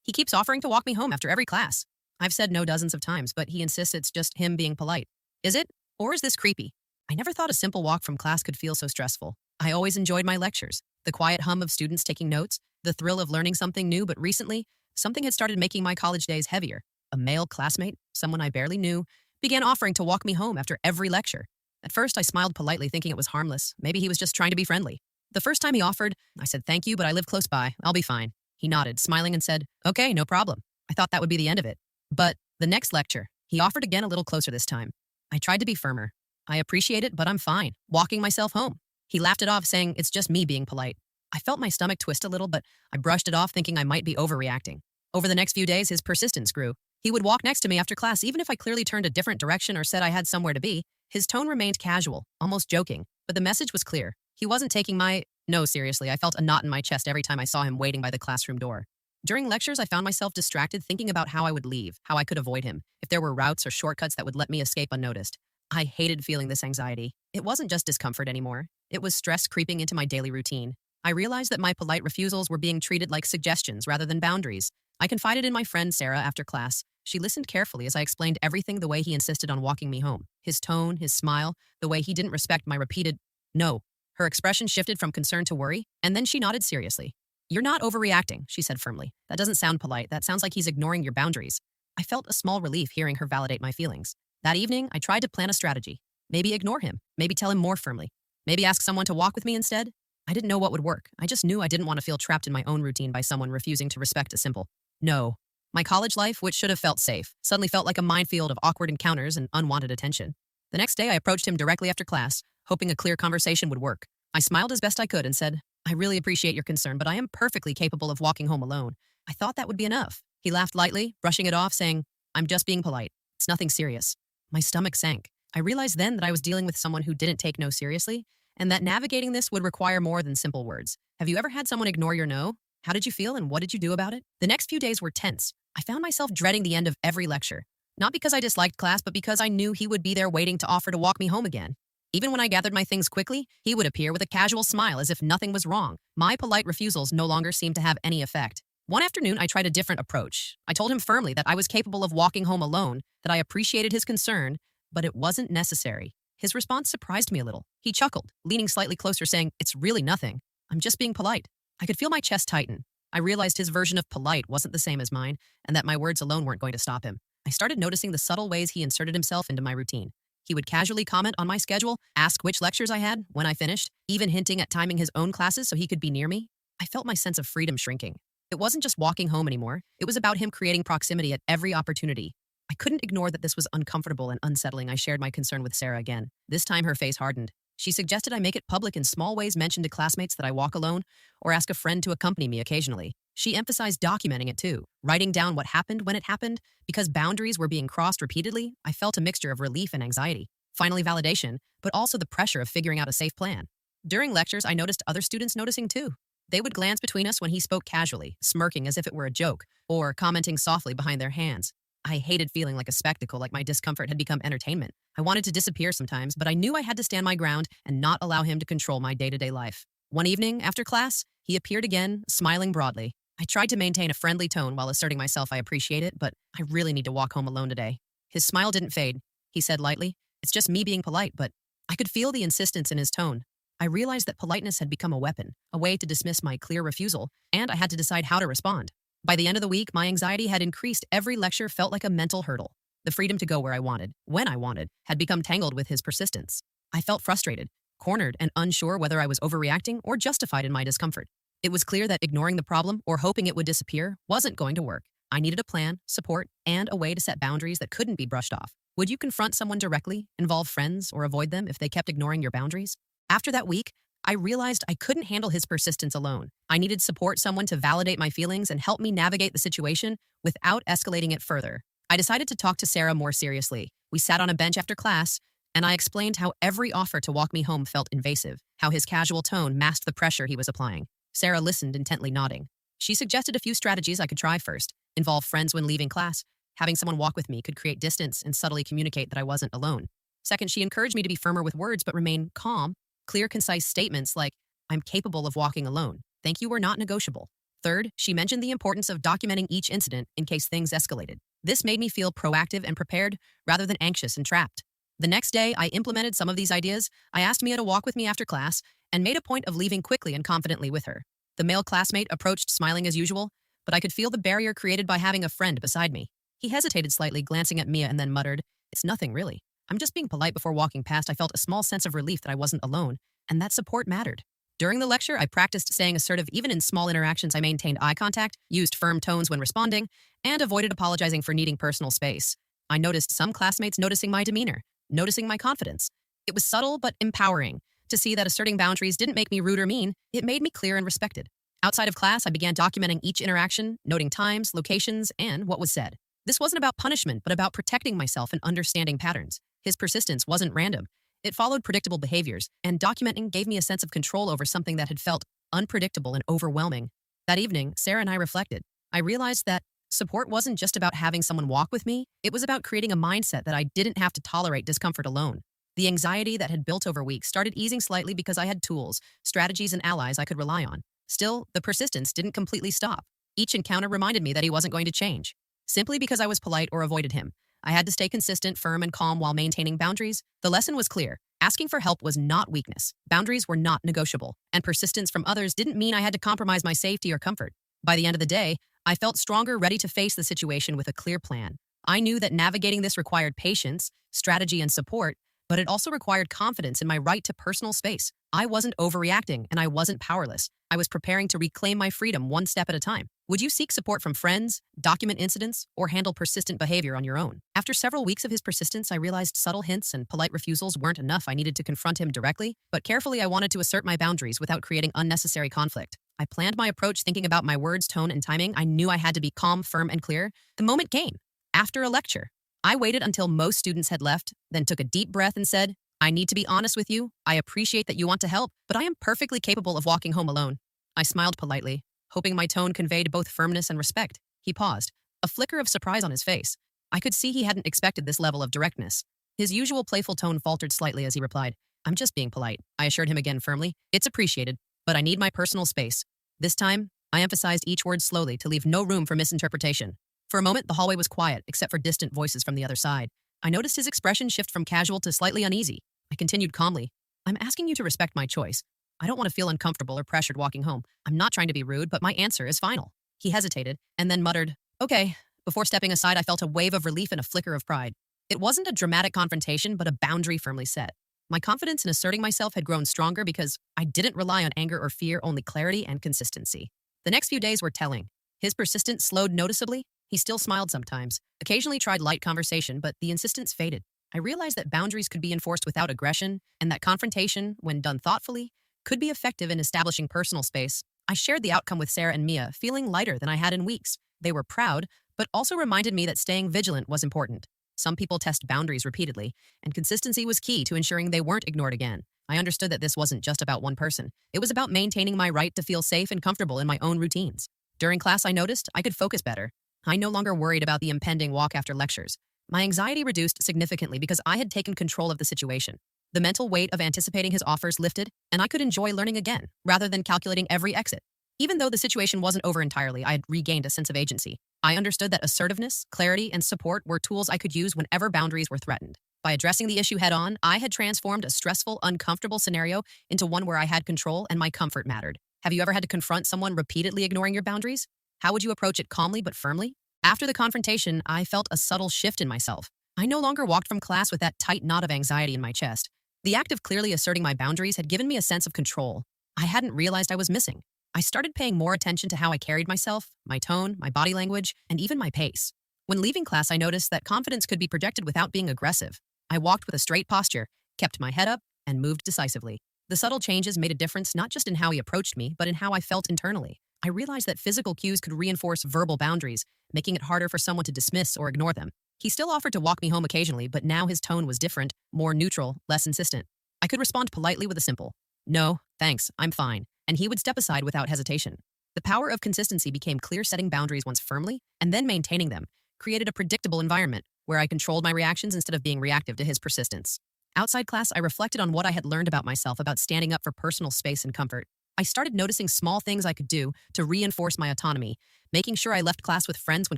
He keeps offering to walk me home after every class. I've said no dozens of times, but he insists it's just him being polite. Is it? Or is this creepy? I never thought a simple walk from class could feel so stressful. I always enjoyed my lectures, the quiet hum of students taking notes, the thrill of learning something new, but recently, something had started making my college days heavier. A male classmate, someone I barely knew, began offering to walk me home after every lecture. At first, I smiled politely, thinking it was harmless. Maybe he was just trying to be friendly. The first time he offered, I said, "Thank you, but I live close by. I'll be fine." He nodded, smiling, and said, "Okay, no problem." I thought that would be the end of it. But the next lecture, he offered again, a little closer this time. I tried to be firmer. "I appreciate it, but I'm fine, walking myself home." He laughed it off, saying, "It's just me being polite." I felt my stomach twist a little, but I brushed it off, thinking I might be overreacting. Over the next few days, his persistence grew. He would walk next to me after class, even if I clearly turned a different direction or said I had somewhere to be. His tone remained casual, almost joking, but the message was clear. He wasn't taking my no seriously. I felt a knot in my chest every time I saw him waiting by the classroom door. During lectures, I found myself distracted, thinking about how I would leave, how I could avoid him, if there were routes or shortcuts that would let me escape unnoticed. I hated feeling this anxiety. It wasn't just discomfort anymore. It was stress creeping into my daily routine. I realized that my polite refusals were being treated like suggestions rather than boundaries. I confided in my friend Sarah after class. She listened carefully as I explained everything, the way he insisted on walking me home. His tone, his smile, the way he didn't respect my repeated no. Her expression shifted from concern to worry, and then she nodded seriously. "You're not overreacting," she said firmly. "That doesn't sound polite. That sounds like he's ignoring your boundaries." I felt a small relief hearing her validate my feelings. That evening, I tried to plan a strategy. Maybe ignore him. Maybe tell him more firmly. Maybe ask someone to walk with me instead. I didn't know what would work. I just knew I didn't want to feel trapped in my own routine by someone refusing to respect a simple no. My college life, which should have felt safe, suddenly felt like a minefield of awkward encounters and unwanted attention. The next day, I approached him directly after class, hoping a clear conversation would work. I smiled as best I could and said, "I really appreciate your concern, but I am perfectly capable of walking home alone." I thought that would be enough. He laughed lightly, brushing it off, saying, "I'm just being polite. It's nothing serious." My stomach sank. I realized then that I was dealing with someone who didn't take no seriously, and that navigating this would require more than simple words. Have you ever had someone ignore your no? How did you feel, and what did you do about it? The next few days were tense. I found myself dreading the end of every lecture. Not because I disliked class, but because I knew he would be there waiting to offer to walk me home again. Even when I gathered my things quickly, he would appear with a casual smile as if nothing was wrong. My polite refusals no longer seemed to have any effect. One afternoon, I tried a different approach. I told him firmly that I was capable of walking home alone, that I appreciated his concern, but it wasn't necessary. His response surprised me a little. He chuckled, leaning slightly closer, saying, "It's really nothing. I'm just being polite." I could feel my chest tighten. I realized his version of polite wasn't the same as mine, and that my words alone weren't going to stop him. I started noticing the subtle ways he inserted himself into my routine. He would casually comment on my schedule, ask which lectures I had, when I finished, even hinting at timing his own classes so he could be near me. I felt my sense of freedom shrinking. It wasn't just walking home anymore. It was about him creating proximity at every opportunity. I couldn't ignore that this was uncomfortable and unsettling. I shared my concern with Sarah again. This time her face hardened. She suggested I make it public in small ways, mention to classmates that I walk alone, or ask a friend to accompany me occasionally. She emphasized documenting it too, writing down what happened when it happened. Because boundaries were being crossed repeatedly, I felt a mixture of relief and anxiety. Finally, validation, but also the pressure of figuring out a safe plan. During lectures, I noticed other students noticing too. They would glance between us when he spoke casually, smirking as if it were a joke, or commenting softly behind their hands. I hated feeling like a spectacle, like my discomfort had become entertainment. I wanted to disappear sometimes, but I knew I had to stand my ground and not allow him to control my day-to-day life. One evening, after class, he appeared again, smiling broadly. I tried to maintain a friendly tone while asserting myself I appreciate it, but I really need to walk home alone today. His smile didn't fade. He said lightly, "It's just me being polite," but I could feel the insistence in his tone. I realized that politeness had become a weapon, a way to dismiss my clear refusal, and I had to decide how to respond. By the end of the week, my anxiety had increased. Every lecture felt like a mental hurdle. The freedom to go where I wanted, when I wanted, had become tangled with his persistence. I felt frustrated, cornered, and unsure whether I was overreacting or justified in my discomfort. It was clear that ignoring the problem or hoping it would disappear wasn't going to work. I needed a plan, support, and a way to set boundaries that couldn't be brushed off. Would you confront someone directly, involve friends, or avoid them if they kept ignoring your boundaries? After that week, I realized I couldn't handle his persistence alone. I needed support, someone to validate my feelings and help me navigate the situation without escalating it further. I decided to talk to Sarah more seriously. We sat on a bench after class, and I explained how every offer to walk me home felt invasive, how his casual tone masked the pressure he was applying. Sarah listened, intently nodding. She suggested a few strategies I could try first. Involve friends when leaving class. Having someone walk with me could create distance and subtly communicate that I wasn't alone. Second, she encouraged me to be firmer with words but remain calm. Clear, concise statements like, "I'm capable of walking alone. Thank you" were not negotiable. Third, she mentioned the importance of documenting each incident in case things escalated. This made me feel proactive and prepared rather than anxious and trapped. The next day, I implemented some of these ideas. I asked Mia to walk with me after class and made a point of leaving quickly and confidently with her. The male classmate approached smiling as usual, but I could feel the barrier created by having a friend beside me. He hesitated slightly, glancing at Mia, and then muttered, "It's nothing, really. I'm just being polite." Before walking past, I felt a small sense of relief that I wasn't alone, and that support mattered. During the lecture, I practiced staying assertive even in small interactions. I maintained eye contact, used firm tones when responding, and avoided apologizing for needing personal space. I noticed some classmates noticing my demeanor, noticing my confidence. It was subtle but empowering to see that asserting boundaries didn't make me rude or mean. It made me clear and respected. Outside of class, I began documenting each interaction, noting times, locations, and what was said. This wasn't about punishment, but about protecting myself and understanding patterns. His persistence wasn't random. It followed predictable behaviors, and documenting gave me a sense of control over something that had felt unpredictable and overwhelming. That evening, Sarah and I reflected. I realized that support wasn't just about having someone walk with me, it was about creating a mindset that I didn't have to tolerate discomfort alone. The anxiety that had built over weeks started easing slightly because I had tools, strategies, and allies I could rely on. Still, the persistence didn't completely stop. Each encounter reminded me that he wasn't going to change. Simply because I was polite or avoided him, I had to stay consistent, firm, and calm while maintaining boundaries. The lesson was clear. Asking for help was not weakness. Boundaries were not negotiable, and persistence from others didn't mean I had to compromise my safety or comfort. By the end of the day, I felt stronger, ready to face the situation with a clear plan. I knew that navigating this required patience, strategy, and support, but it also required confidence in my right to personal space. I wasn't overreacting, and I wasn't powerless. I was preparing to reclaim my freedom one step at a time. Would you seek support from friends, document incidents, or handle persistent behavior on your own? After several weeks of his persistence, I realized subtle hints and polite refusals weren't enough. I needed to confront him directly, but carefully I wanted to assert my boundaries without creating unnecessary conflict. I planned my approach thinking about my words, tone, and timing. I knew I had to be calm, firm, and clear. The moment came. After a lecture, I waited until most students had left, then took a deep breath and said, "I need to be honest with you. I appreciate that you want to help, but I am perfectly capable of walking home alone." I smiled politely, hoping my tone conveyed both firmness and respect. He paused, a flicker of surprise on his face. I could see he hadn't expected this level of directness. His usual playful tone faltered slightly as he replied, "I'm just being polite." I assured him again firmly, "It's appreciated, but I need my personal space." This time, I emphasized each word slowly to leave no room for misinterpretation. For a moment, the hallway was quiet, except for distant voices from the other side. I noticed his expression shift from casual to slightly uneasy. I continued calmly, "I'm asking you to respect my choice. I don't want to feel uncomfortable or pressured walking home. I'm not trying to be rude, but my answer is final." He hesitated, and then muttered, "Okay." Before stepping aside, I felt a wave of relief and a flicker of pride. It wasn't a dramatic confrontation, but a boundary firmly set. My confidence in asserting myself had grown stronger because I didn't rely on anger or fear, only clarity and consistency. The next few days were telling. His persistence slowed noticeably. He still smiled sometimes, occasionally tried light conversation, but the insistence faded. I realized that boundaries could be enforced without aggression, and that confrontation, when done thoughtfully, could be effective in establishing personal space. I shared the outcome with Sarah and Mia, feeling lighter than I had in weeks. They were proud, but also reminded me that staying vigilant was important. Some people test boundaries repeatedly, and consistency was key to ensuring they weren't ignored again. I understood that this wasn't just about one person. It was about maintaining my right to feel safe and comfortable in my own routines. During class, I noticed I could focus better. I no longer worried about the impending walk after lectures. My anxiety reduced significantly because I had taken control of the situation. The mental weight of anticipating his offers lifted, and I could enjoy learning again, rather than calculating every exit. Even though the situation wasn't over entirely, I had regained a sense of agency. I understood that assertiveness, clarity, and support were tools I could use whenever boundaries were threatened. By addressing the issue head-on, I had transformed a stressful, uncomfortable scenario into one where I had control and my comfort mattered. Have you ever had to confront someone repeatedly ignoring your boundaries? How would you approach it calmly but firmly? After the confrontation, I felt a subtle shift in myself. I no longer walked from class with that tight knot of anxiety in my chest. The act of clearly asserting my boundaries had given me a sense of control I hadn't realized I was missing. I started paying more attention to how I carried myself, my tone, my body language, and even my pace. When leaving class, I noticed that confidence could be projected without being aggressive. I walked with a straight posture, kept my head up, and moved decisively. The subtle changes made a difference not just in how he approached me, but in how I felt internally. I realized that physical cues could reinforce verbal boundaries, making it harder for someone to dismiss or ignore them. He still offered to walk me home occasionally, but now his tone was different, more neutral, less insistent. I could respond politely with a simple, "No, thanks, I'm fine," and he would step aside without hesitation. The power of consistency became clear. Setting boundaries once firmly, and then maintaining them, created a predictable environment where I controlled my reactions instead of being reactive to his persistence. Outside class, I reflected on what I had learned about myself about standing up for personal space and comfort. I started noticing small things I could do to reinforce my autonomy, making sure I left class with friends when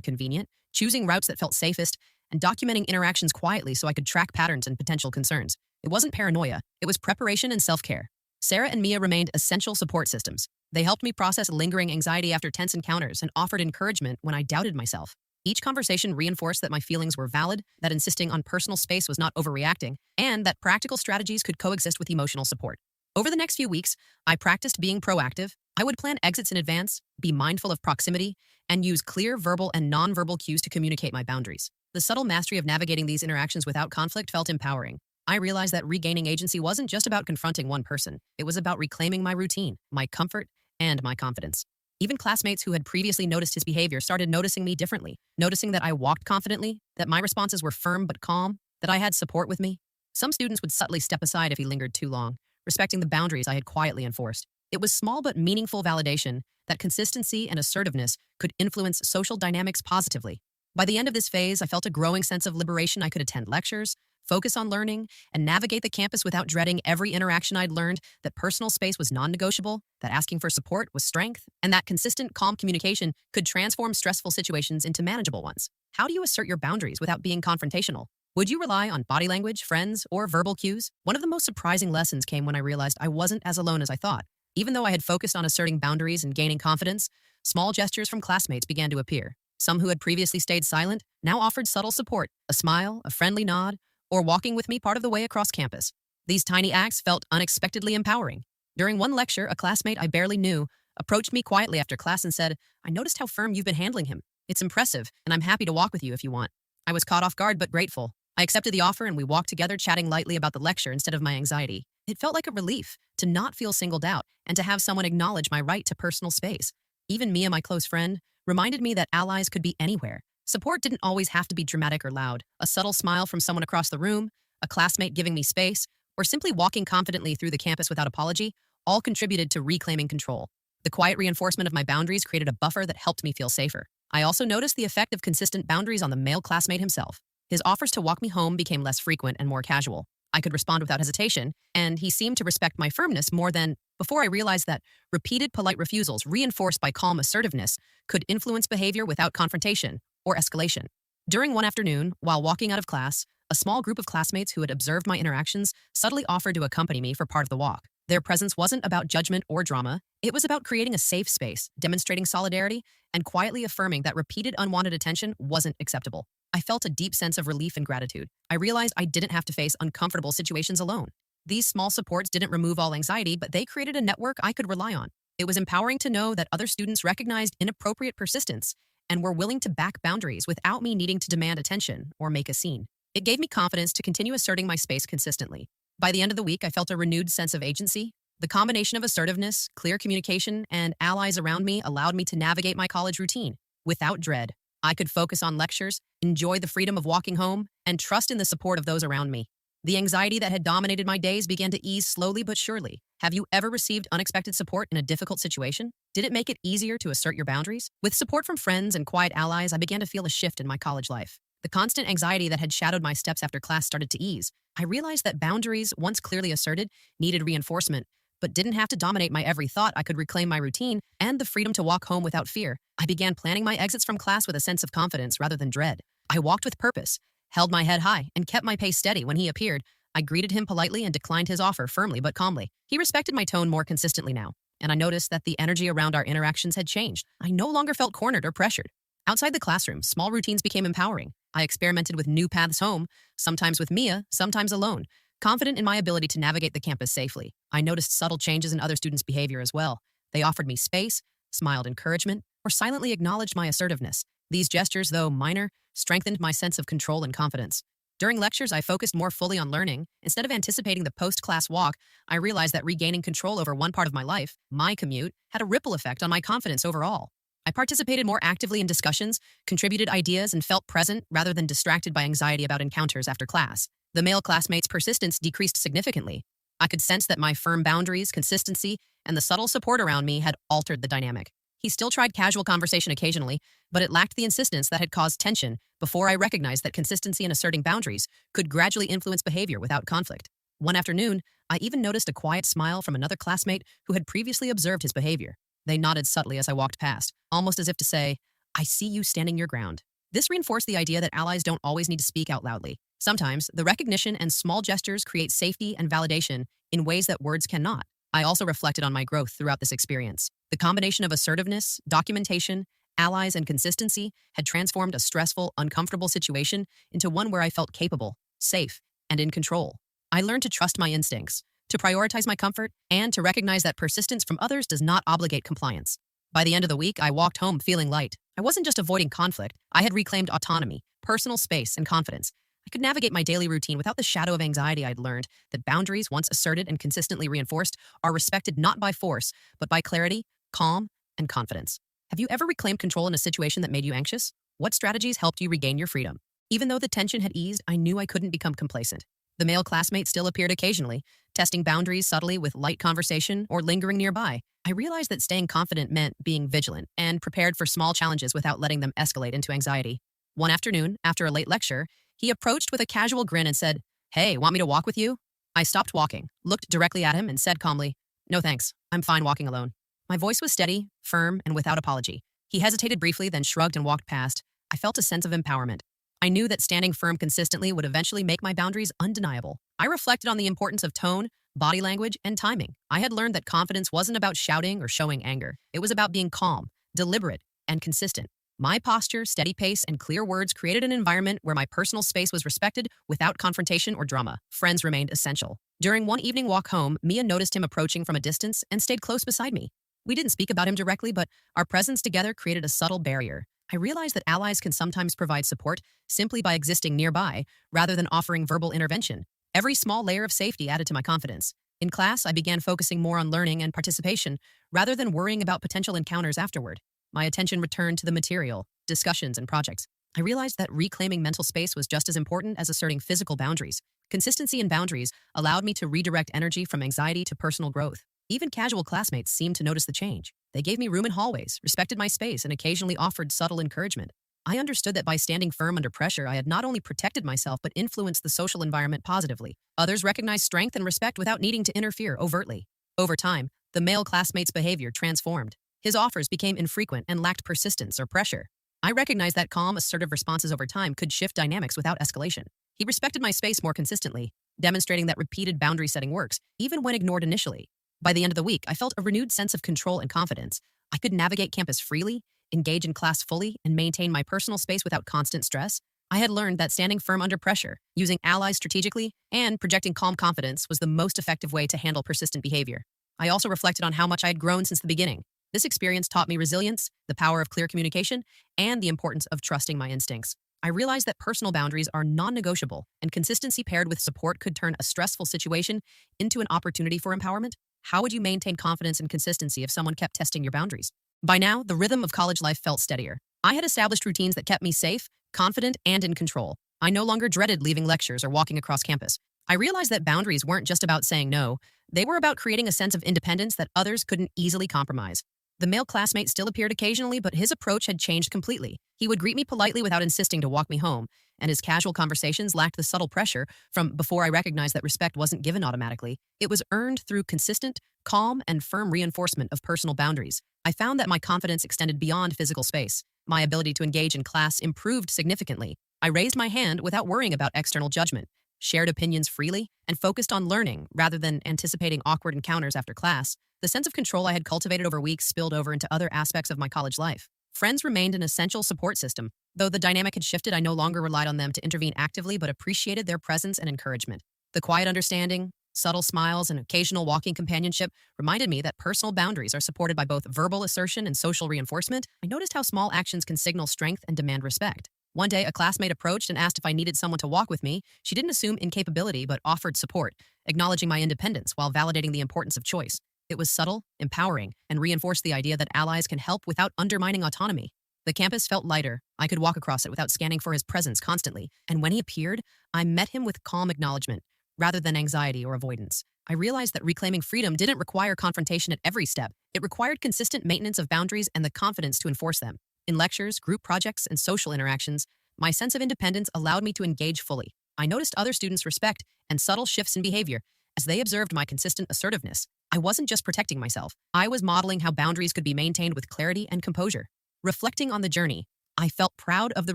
convenient, choosing routes that felt safest, and documenting interactions quietly so I could track patterns and potential concerns. It wasn't paranoia, it was preparation and self-care. Sarah and Mia remained essential support systems. They helped me process lingering anxiety after tense encounters and offered encouragement when I doubted myself. Each conversation reinforced that my feelings were valid, that insisting on personal space was not overreacting, and that practical strategies could coexist with emotional support. Over the next few weeks, I practiced being proactive. I would plan exits in advance, be mindful of proximity, and use clear verbal and nonverbal cues to communicate my boundaries. The subtle mastery of navigating these interactions without conflict felt empowering. I realized that regaining agency wasn't just about confronting one person. It was about reclaiming my routine, my comfort, and my confidence. Even classmates who had previously noticed his behavior started noticing me differently, noticing that I walked confidently, that my responses were firm but calm, that I had support with me. Some students would subtly step aside if he lingered too long, respecting the boundaries I had quietly enforced. It was small but meaningful validation that consistency and assertiveness could influence social dynamics positively. By the end of this phase, I felt a growing sense of liberation. I could attend lectures, focus on learning, and navigate the campus without dreading every interaction. I'd learned that personal space was non-negotiable, that asking for support was strength, and that consistent, calm communication could transform stressful situations into manageable ones. How do you assert your boundaries without being confrontational? Would you rely on body language, friends, or verbal cues? One of the most surprising lessons came when I realized I wasn't as alone as I thought. Even though I had focused on asserting boundaries and gaining confidence, small gestures from classmates began to appear. Some who had previously stayed silent now offered subtle support, a smile, a friendly nod, or walking with me part of the way across campus. These tiny acts felt unexpectedly empowering. During one lecture, a classmate I barely knew approached me quietly after class and said, "I noticed how firm you've been handling him. It's impressive, and I'm happy to walk with you if you want." I was caught off guard but grateful. I accepted the offer and we walked together, chatting lightly about the lecture instead of my anxiety. It felt like a relief to not feel singled out and to have someone acknowledge my right to personal space. Even Mia, my close friend, reminded me that allies could be anywhere. Support didn't always have to be dramatic or loud. A subtle smile from someone across the room, a classmate giving me space, or simply walking confidently through the campus without apology all contributed to reclaiming control. The quiet reinforcement of my boundaries created a buffer that helped me feel safer. I also noticed the effect of consistent boundaries on the male classmate himself. His offers to walk me home became less frequent and more casual. I could respond without hesitation, and he seemed to respect my firmness more than before. I realized that repeated polite refusals, reinforced by calm assertiveness, could influence behavior without confrontation or escalation. During one afternoon, while walking out of class, a small group of classmates who had observed my interactions subtly offered to accompany me for part of the walk. Their presence wasn't about judgment or drama. It was about creating a safe space, demonstrating solidarity, and quietly affirming that repeated unwanted attention wasn't acceptable. I felt a deep sense of relief and gratitude. I realized I didn't have to face uncomfortable situations alone. These small supports didn't remove all anxiety, but they created a network I could rely on. It was empowering to know that other students recognized inappropriate persistence and were willing to back boundaries without me needing to demand attention or make a scene. It gave me confidence to continue asserting my space consistently. By the end of the week, I felt a renewed sense of agency. The combination of assertiveness, clear communication, and allies around me allowed me to navigate my college routine without dread. I could focus on lectures, enjoy the freedom of walking home, and trust in the support of those around me. The anxiety that had dominated my days began to ease slowly but surely. Have you ever received unexpected support in a difficult situation? Did it make it easier to assert your boundaries? With support from friends and quiet allies, I began to feel a shift in my college life. The constant anxiety that had shadowed my steps after class started to ease. I realized that boundaries, once clearly asserted, needed reinforcement, but didn't have to dominate my every thought. I could reclaim my routine and the freedom to walk home without fear. I began planning my exits from class with a sense of confidence rather than dread. I walked with purpose, held my head high, and kept my pace steady. When he appeared, I greeted him politely and declined his offer firmly but calmly. He respected my tone more consistently now, and I noticed that the energy around our interactions had changed. I no longer felt cornered or pressured. Outside the classroom, small routines became empowering. I experimented with new paths home, sometimes with Mia, sometimes alone, confident in my ability to navigate the campus safely. I noticed subtle changes in other students' behavior as well. They offered me space, smiled encouragement, or silently acknowledged my assertiveness. These gestures, though minor, strengthened my sense of control and confidence. During lectures, I focused more fully on learning. Instead of anticipating the post-class walk, I realized that regaining control over one part of my life, my commute, had a ripple effect on my confidence overall. I participated more actively in discussions, contributed ideas, and felt present rather than distracted by anxiety about encounters after class. The male classmates' persistence decreased significantly. I could sense that my firm boundaries, consistency, and the subtle support around me had altered the dynamic. He still tried casual conversation occasionally, but it lacked the insistence that had caused tension before I recognized that consistency and asserting boundaries could gradually influence behavior without conflict. One afternoon, I even noticed a quiet smile from another classmate who had previously observed his behavior. They nodded subtly as I walked past, almost as if to say, I see you standing your ground. This reinforced the idea that allies don't always need to speak out loudly. Sometimes, the recognition and small gestures create safety and validation in ways that words cannot. I also reflected on my growth throughout this experience. The combination of assertiveness, documentation, allies, and consistency had transformed a stressful, uncomfortable situation into one where I felt capable, safe, and in control. I learned to trust my instincts, to prioritize my comfort, and to recognize that persistence from others does not obligate compliance. By the end of the week, I walked home feeling light. I wasn't just avoiding conflict, I had reclaimed autonomy, personal space, and confidence. I could navigate my daily routine without the shadow of anxiety. I'd learned that boundaries, once asserted and consistently reinforced, are respected not by force, but by clarity, calm, and confidence. Have you ever reclaimed control in a situation that made you anxious? What strategies helped you regain your freedom? Even though the tension had eased, I knew I couldn't become complacent. The male classmate still appeared occasionally, testing boundaries subtly with light conversation or lingering nearby. I realized that staying confident meant being vigilant and prepared for small challenges without letting them escalate into anxiety. One afternoon, after a late lecture, he approached with a casual grin and said, Hey, want me to walk with you? I stopped walking, looked directly at him, and said calmly, No thanks, I'm fine walking alone. My voice was steady, firm, and without apology. He hesitated briefly, then shrugged and walked past. I felt a sense of empowerment. I knew that standing firm consistently would eventually make my boundaries undeniable. I reflected on the importance of tone, body language, and timing. I had learned that confidence wasn't about shouting or showing anger. It was about being calm, deliberate, and consistent. My posture, steady pace, and clear words created an environment where my personal space was respected without confrontation or drama. Friends remained essential. During one evening walk home, Mia noticed him approaching from a distance and stayed close beside me. We didn't speak about him directly, but our presence together created a subtle barrier. I realized that allies can sometimes provide support simply by existing nearby, rather than offering verbal intervention. Every small layer of safety added to my confidence. In class, I began focusing more on learning and participation, rather than worrying about potential encounters afterward. My attention returned to the material, discussions, and projects. I realized that reclaiming mental space was just as important as asserting physical boundaries. Consistency in boundaries allowed me to redirect energy from anxiety to personal growth. Even casual classmates seemed to notice the change. They gave me room in hallways, respected my space, and occasionally offered subtle encouragement. I understood that by standing firm under pressure, I had not only protected myself but influenced the social environment positively. Others recognized strength and respect without needing to interfere overtly. Over time, the male classmate's behavior transformed. His offers became infrequent and lacked persistence or pressure. I recognized that calm, assertive responses over time could shift dynamics without escalation. He respected my space more consistently, demonstrating that repeated boundary setting works, even when ignored initially. By the end of the week, I felt a renewed sense of control and confidence. I could navigate campus freely, engage in class fully, and maintain my personal space without constant stress. I had learned that standing firm under pressure, using allies strategically, and projecting calm confidence was the most effective way to handle persistent behavior. I also reflected on how much I had grown since the beginning. This experience taught me resilience, the power of clear communication, and the importance of trusting my instincts. I realized that personal boundaries are non-negotiable, and consistency paired with support could turn a stressful situation into an opportunity for empowerment. How would you maintain confidence and consistency if someone kept testing your boundaries? By now, the rhythm of college life felt steadier. I had established routines that kept me safe, confident, and in control. I no longer dreaded leaving lectures or walking across campus. I realized that boundaries weren't just about saying no, they were about creating a sense of independence that others couldn't easily compromise. The male classmate still appeared occasionally, but his approach had changed completely. He would greet me politely without insisting to walk me home, and his casual conversations lacked the subtle pressure from before I recognized that respect wasn't given automatically. It was earned through consistent, calm, and firm reinforcement of personal boundaries. I found that my confidence extended beyond physical space. My ability to engage in class improved significantly. I raised my hand without worrying about external judgment, shared opinions freely, and focused on learning rather than anticipating awkward encounters after class. The sense of control I had cultivated over weeks spilled over into other aspects of my college life. Friends remained an essential support system. Though the dynamic had shifted, I no longer relied on them to intervene actively but appreciated their presence and encouragement. The quiet understanding, subtle smiles, and occasional walking companionship reminded me that personal boundaries are supported by both verbal assertion and social reinforcement. I noticed how small actions can signal strength and demand respect. One day, a classmate approached and asked if I needed someone to walk with me. She didn't assume incapability but offered support, acknowledging my independence while validating the importance of choice. It was subtle, empowering, and reinforced the idea that allies can help without undermining autonomy. The campus felt lighter. I could walk across it without scanning for his presence constantly, and when he appeared, I met him with calm acknowledgement, rather than anxiety or avoidance. I realized that reclaiming freedom didn't require confrontation at every step. It required consistent maintenance of boundaries and the confidence to enforce them. In lectures, group projects, and social interactions, my sense of independence allowed me to engage fully. I noticed other students' respect and subtle shifts in behavior as they observed my consistent assertiveness. I wasn't just protecting myself, I was modeling how boundaries could be maintained with clarity and composure. Reflecting on the journey, I felt proud of the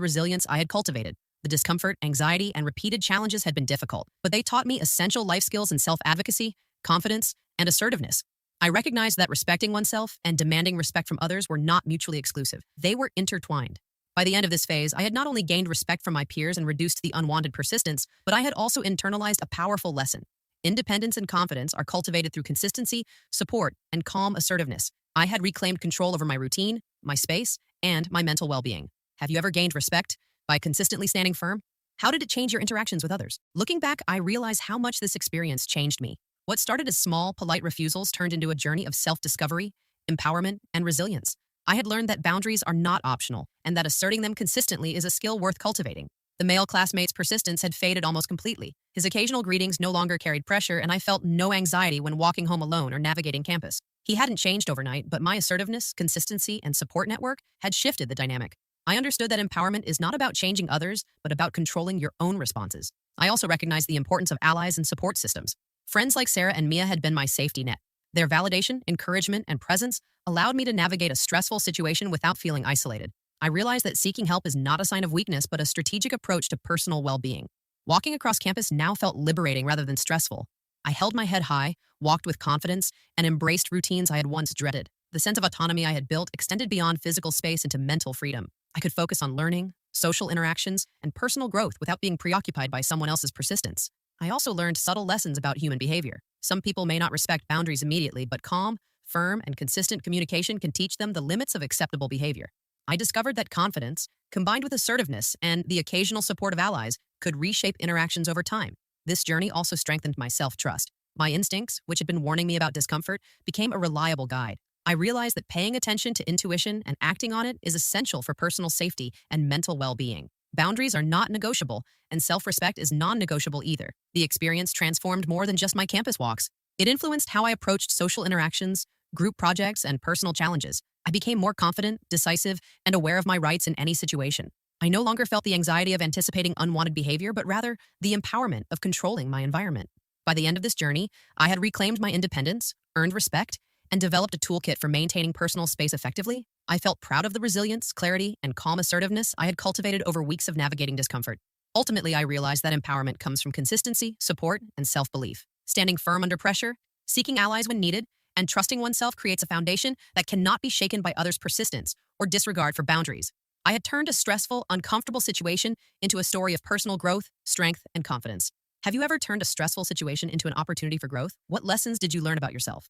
resilience I had cultivated. The discomfort, anxiety, and repeated challenges had been difficult, but they taught me essential life skills in self-advocacy, confidence, and assertiveness. I recognized that respecting oneself and demanding respect from others were not mutually exclusive. They were intertwined. By the end of this phase, I had not only gained respect from my peers and reduced the unwanted persistence, but I had also internalized a powerful lesson. Independence and confidence are cultivated through consistency, support, and calm assertiveness. I had reclaimed control over my routine, my space, and my mental well-being. Have you ever gained respect by consistently standing firm? How did it change your interactions with others? Looking back, I realize how much this experience changed me. What started as small, polite refusals turned into a journey of self-discovery, empowerment, and resilience. I had learned that boundaries are not optional, and that asserting them consistently is a skill worth cultivating. The male classmate's persistence had faded almost completely. His occasional greetings no longer carried pressure, and I felt no anxiety when walking home alone or navigating campus. He hadn't changed overnight, but my assertiveness, consistency, and support network had shifted the dynamic. I understood that empowerment is not about changing others, but about controlling your own responses. I also recognized the importance of allies and support systems. Friends like Sarah and Mia had been my safety net. Their validation, encouragement, and presence allowed me to navigate a stressful situation without feeling isolated. I realized that seeking help is not a sign of weakness, but a strategic approach to personal well-being. Walking across campus now felt liberating rather than stressful. I held my head high, walked with confidence, and embraced routines I had once dreaded. The sense of autonomy I had built extended beyond physical space into mental freedom. I could focus on learning, social interactions, and personal growth without being preoccupied by someone else's persistence. I also learned subtle lessons about human behavior. Some people may not respect boundaries immediately, but calm, firm, and consistent communication can teach them the limits of acceptable behavior. I discovered that confidence, combined with assertiveness and the occasional support of allies, could reshape interactions over time. This journey also strengthened my self-trust. My instincts, which had been warning me about discomfort, became a reliable guide. I realized that paying attention to intuition and acting on it is essential for personal safety and mental well-being. Boundaries are not negotiable, and self-respect is non-negotiable either. The experience transformed more than just my campus walks. It influenced how I approached social interactions, group projects, and personal challenges. I became more confident, decisive, and aware of my rights in any situation. I no longer felt the anxiety of anticipating unwanted behavior, but rather the empowerment of controlling my environment. By the end of this journey, I had reclaimed my independence, earned respect, and developed a toolkit for maintaining personal space effectively. I felt proud of the resilience, clarity, and calm assertiveness I had cultivated over weeks of navigating discomfort. Ultimately, I realized that empowerment comes from consistency, support, and self-belief. Standing firm under pressure, seeking allies when needed, and trusting oneself creates a foundation that cannot be shaken by others' persistence or disregard for boundaries. I had turned a stressful, uncomfortable situation into a story of personal growth, strength, and confidence. Have you ever turned a stressful situation into an opportunity for growth? What lessons did you learn about yourself?